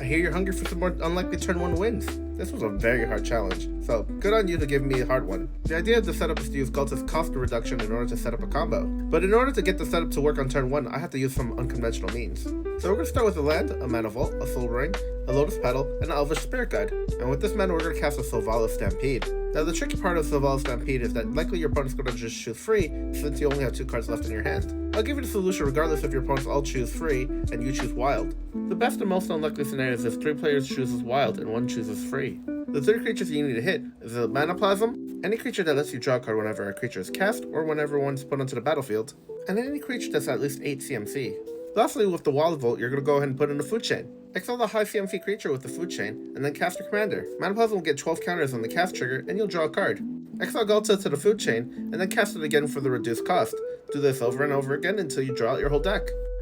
hear you're hungry for some more unlikely turn 1 wins. This was a very hard challenge, so good on you to give me a hard one. The idea of the setup is to use Ghalta's cost reduction in order to set up a combo, but in order to get the setup to work on turn 1, I have to use some unconventional means. So we're going to start with a land, a mana vault, a soul ring, a lotus petal, and an elvish spirit guide, and with this mana we're going to cast a Sylvalis Stampede. Now the tricky part of Sylvalis Stampede is that likely your opponent's going to just choose free since you only have 2 cards left in your hand. I'll give you the solution regardless if your opponents all choose free and you choose wild. The best and most unlikely scenario is if 3 players chooses wild and 1 chooses free. The 3 creatures you need to hit is a Mana Plasm, any creature that lets you draw a card whenever a creature is cast or whenever one's put onto the battlefield, and any creature that's at least 8 CMC. Lastly, with the Wild Vault, you're going to go ahead and put in a food chain. Exile the high CMC creature with the food chain, and then cast your commander. Mana Plasm will get 12 counters on the cast trigger, and you'll draw a card. Exile Ghalta to the food chain, and then cast it again for the reduced cost. Do this over and over again until you draw out your whole deck.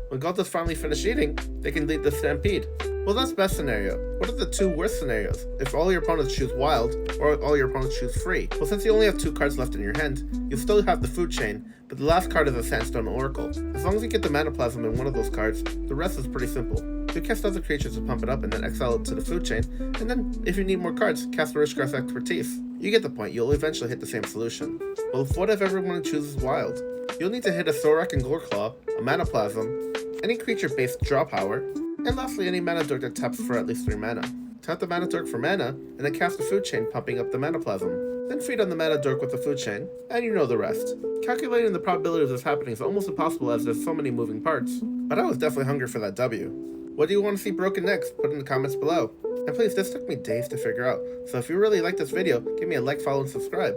When Ghalta's finally finished eating, they can lead the Stampede. Well, that's best scenario. What are the 2 worst scenarios? If all your opponents choose wild, or all your opponents choose free? Well, since you only have 2 cards left in your hand, you still have the food chain, but the last card is a Sandstone Oracle. As long as you get the Mana Plasm in one of those cards, the rest is pretty simple. You cast other creatures to pump it up and then exile it to the food chain, and then, if you need more cards, cast the Richgrass Expertise. You get the point, you'll eventually hit the same solution. Well, what if everyone chooses wild? You'll need to hit a Thorak and Goreclaw, a Mana Plasm, any creature-based draw power, and lastly any mana dork that taps for at least 3 mana. Tap the mana dork for mana, and then cast the food chain pumping up the Mana Plasm. Then feed on the mana dork with the food chain, and you know the rest. Calculating the probability of this happening is almost impossible as there's so many moving parts, but I was definitely hungry for that W. What do you want to see broken next? Put in the comments below. And please, this took me days to figure out, so if you really like this video, give me a like, follow, and subscribe.